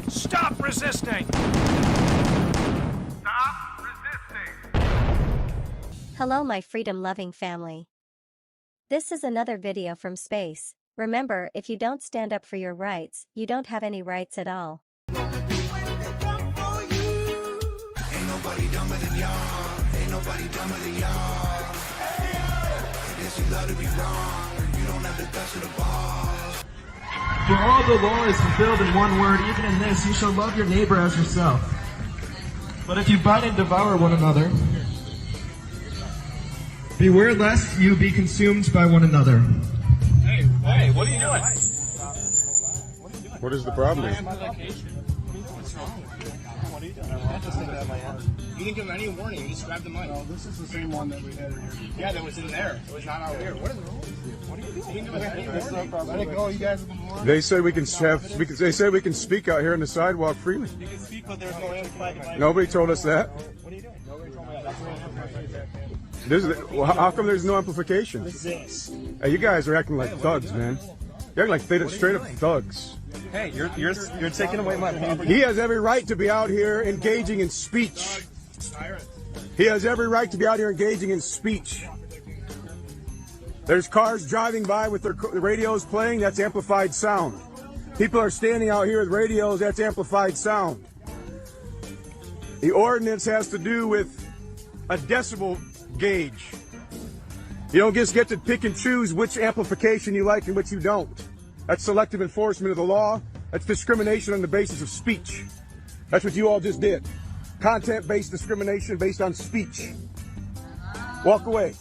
Stop resisting! Stop resisting! Hello my freedom-loving family. This is another video from space. Remember, if you don't stand up for your rights, you don't have any rights at all. Ain't nobody dumber than y'all. Ain't nobody dumber than y'all. I guess you love to be wrong. You don't have the touch of the ball. For all the law is fulfilled in one word, even in this, you shall love your neighbor as yourself. But if you bite and devour one another, beware lest you be consumed by one another. Hey, what are you doing? What is the problem? What's wrong? What are you doing? You didn't give him any warning, you just grabbed the mic. No, this is the same one that we had here. Yeah, that was in there. It was not out here. What is wrong with you? What are you doing? You didn't give us any warning. Let it go, you guys have been warned. They said we can they said we can speak out here on the sidewalk freely. You can speak, but there's no amplified. Nobody told us that. What are you doing? Nobody told me that. How come there's no amplification? This. Hey, you guys are acting like thugs, man. You're acting like straight up thugs. Hey, you're taking away my property. He has every right to be out here engaging in speech. He has every right to be out here engaging in speech. There's cars driving by with their radios playing, that's amplified sound. People are standing out here with radios, that's amplified sound. The ordinance has to do with a decibel gauge. You don't just get to pick and choose which amplification you like and which you don't. That's selective enforcement of the law. That's discrimination on the basis of speech. That's what you all just did. Content-based discrimination based on speech. Walk away,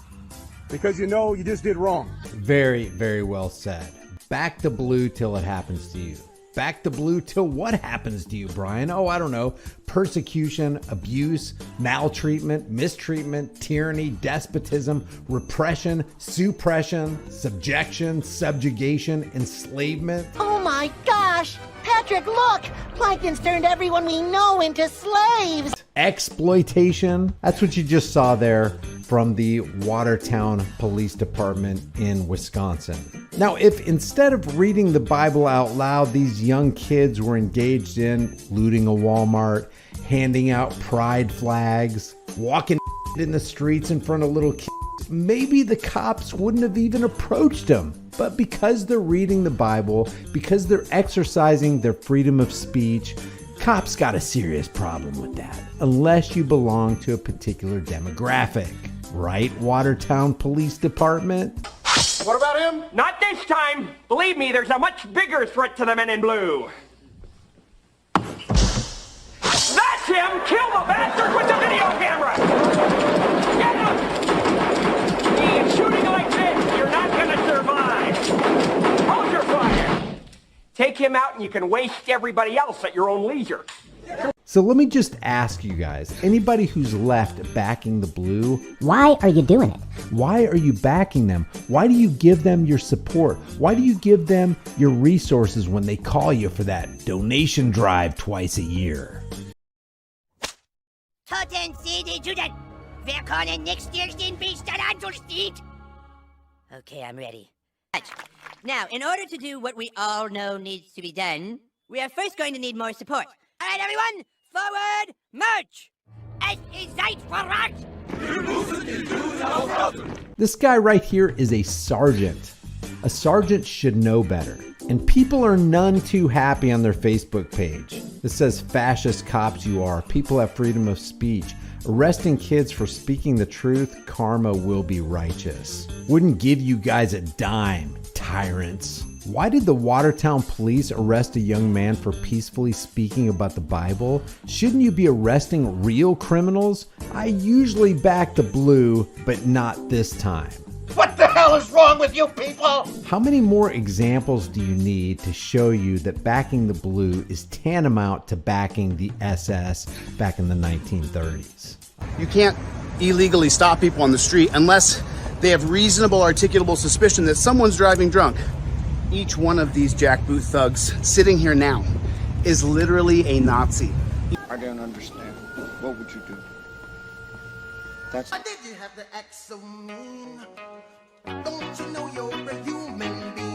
because you know you just did wrong. Very, very well said. Back to blue till it happens to you. Back to blue till what happens to you, Brian? Oh, I don't know. Persecution, abuse, maltreatment, mistreatment, tyranny, despotism, repression, suppression, subjection, subjugation, enslavement. Oh my gosh! Patrick, look! Plankton's turned everyone we know into slaves! Exploitation. That's what you just saw there from the Watertown Police Department in Wisconsin. Now, if instead of reading the Bible out loud, these young kids were engaged in looting a Walmart, handing out pride flags, walking in the streets in front of little kids, maybe the cops wouldn't have even approached them. But because they're reading the Bible, because they're exercising their freedom of speech, cops got a serious problem with that, unless you belong to a particular demographic. Right, Watertown Police Department? What about him? Not this time! Believe me, there's a much bigger threat to the men in blue. That's him! Kill the bastard with the video camera! Get him! He is shooting like this! You're not gonna survive! Hold your fire! Take him out and you can waste everybody else at your own leisure. So let me just ask you guys, anybody who's left backing the blue, Why are you doing it? why are you backing them? Why do you give them your support? Why do you give them your resources when they call you for that donation drive twice a year? Toten City Juden! Wer kann next year's den Beaster anzusteht? Okay, I'm ready. Now, in order to do what we all know needs to be done, we are first going to need more support. All right, everyone, forward, march! Es ist Zeit voraus! This guy right here is a sergeant. A sergeant should know better. And people are none too happy on their Facebook page. It says, fascist cops you are. People have freedom of speech. Arresting kids for speaking the truth, karma will be righteous. Wouldn't give you guys a dime, tyrants. Why did the Watertown police arrest a young man for peacefully speaking about the Bible? Shouldn't you be arresting real criminals? I usually back the blue, but not this time. What the hell is wrong with you people? How many more examples do you need to show you that backing the blue is tantamount to backing the SS back in the 1930s? You can't illegally stop people on the street unless they have reasonable articulable suspicion that someone's driving drunk. Each one of these jackboot thugs sitting here now is literally a Nazi. I don't understand. What would you do? That's... Why did you have to act so mean? Don't you know you're a human being?